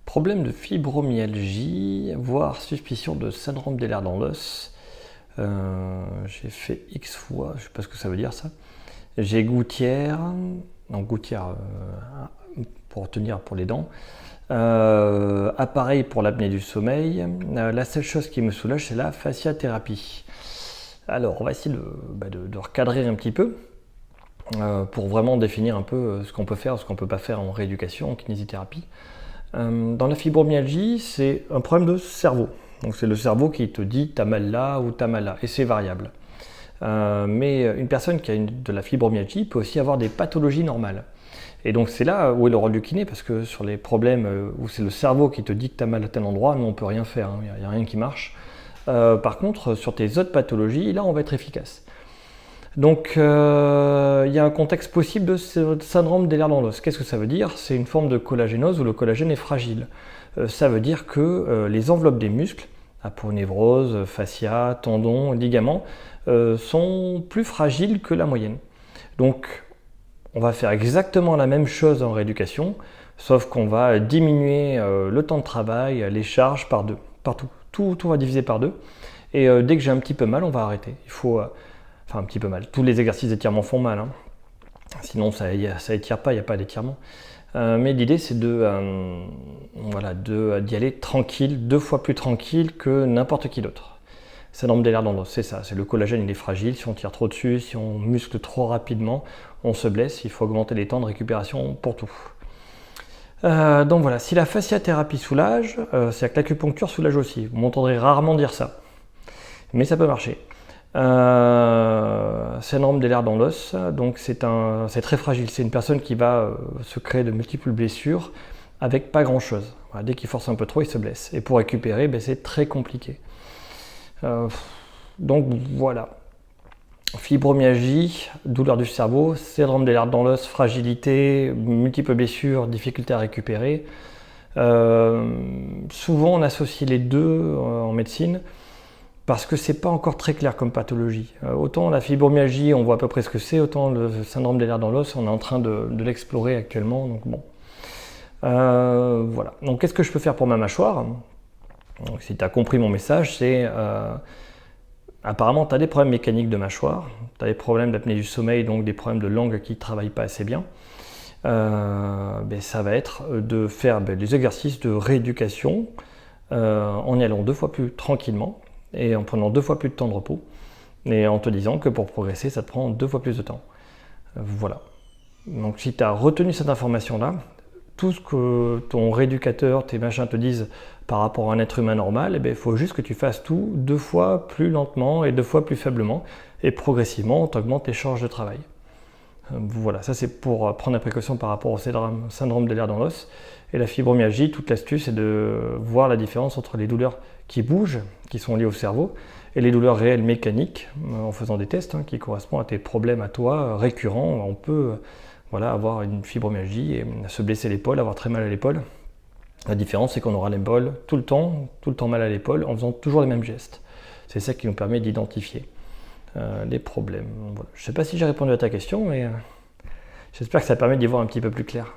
Problème de fibromyalgie, voire suspicion de syndrome d'Ehlers-Danlos. J'ai fait X fois, je ne sais pas ce que ça veut dire ça. J'ai gouttière, pour tenir pour les dents. Appareil pour l'apnée du sommeil. La seule chose qui me soulage, c'est la fasciathérapie. Alors, on va essayer de recadrer un petit peu pour vraiment définir un peu ce qu'on peut faire, ce qu'on ne peut pas faire en rééducation, en kinésithérapie. Dans la fibromyalgie, c'est un problème de cerveau. Donc c'est le cerveau qui te dit t'as mal là ou t'as mal là, et c'est variable. Mais une personne qui a de la fibromyalgie peut aussi avoir des pathologies normales. Et donc c'est là où est le rôle du kiné, parce que sur les problèmes où c'est le cerveau qui te dit que t'as mal à tel endroit, nous on peut rien faire, il n'y a rien qui marche. Par contre, sur tes autres pathologies, là on va être efficace. Donc il y a un contexte possible de ce syndrome d'Ehlers-Danlos. Qu'est-ce que ça veut dire? C'est une forme de collagénose où le collagène est fragile. Ça veut dire que les enveloppes des muscles, aponévrose, fascia, tendons, ligaments, sont plus fragiles que la moyenne. Donc on va faire exactement la même chose en rééducation, sauf qu'on va diminuer le temps de travail, les charges par deux, partout. Tout va diviser par deux. Et dès que j'ai un petit peu mal, on va arrêter. Il faut... Enfin, un petit peu mal. Tous les exercices d'étirement font mal. Sinon, ça étire pas, il n'y a pas d'étirement. Mais l'idée, c'est d'y aller tranquille, 2 fois plus tranquille que n'importe qui d'autre. Syndrome d'Ehlers-Danlos, c'est ça. C'est le collagène, il est fragile. Si on tire trop dessus, si on muscle trop rapidement, on se blesse. Il faut augmenter les temps de récupération pour tout. Donc voilà, si la fasciathérapie soulage, c'est que l'acupuncture soulage aussi. Vous m'entendrez rarement dire ça. Mais ça peut marcher. Syndrome d'Ehlers-Danlos, donc c'est très fragile, c'est une personne qui va se créer de multiples blessures avec pas grand chose. Voilà, dès qu'il force un peu trop, il se blesse. Et pour récupérer, c'est très compliqué. Donc voilà. Fibromyalgie, douleur du cerveau, syndrome d'Ehlers-Danlos, fragilité, multiples blessures, difficulté à récupérer. Souvent on associe les deux en médecine, parce que c'est pas encore très clair comme pathologie. Autant la fibromyalgie, on voit à peu près ce que c'est, autant le syndrome d'Ehlers-Danlos, on est en train de l'explorer actuellement. Donc bon, voilà. Donc qu'est-ce que je peux faire pour ma mâchoire? Donc, si tu as compris mon message, c'est apparemment tu as des problèmes mécaniques de mâchoire, tu as des problèmes d'apnée du sommeil, donc des problèmes de langue qui ne travaillent pas assez bien. Ça va être de faire des exercices de rééducation en y allant 2 fois plus tranquillement, et en prenant 2 fois plus de temps de repos, et en te disant que pour progresser, ça te prend 2 fois plus de temps. Voilà. Donc si tu as retenu cette information-là, tout ce que ton rééducateur, tes machins te disent par rapport à un être humain normal, il faut juste que tu fasses tout 2 fois plus lentement et 2 fois plus faiblement, et progressivement, tu augmentes tes charges de travail. Voilà, ça c'est pour prendre la précaution par rapport au syndrome d'Ehlers-Danlos. Et la fibromyalgie, toute l'astuce, c'est de voir la différence entre les douleurs qui bougent, qui sont liées au cerveau, et les douleurs réelles mécaniques, en faisant des tests qui correspondent à tes problèmes à toi, récurrents. On peut avoir une fibromyalgie et se blesser l'épaule, avoir très mal à l'épaule. La différence, c'est qu'on aura l'épaule tout le temps mal à l'épaule, en faisant toujours les mêmes gestes. C'est ça qui nous permet d'identifier les problèmes. Voilà. Je ne sais pas si j'ai répondu à ta question, mais j'espère que ça permet d'y voir un petit peu plus clair.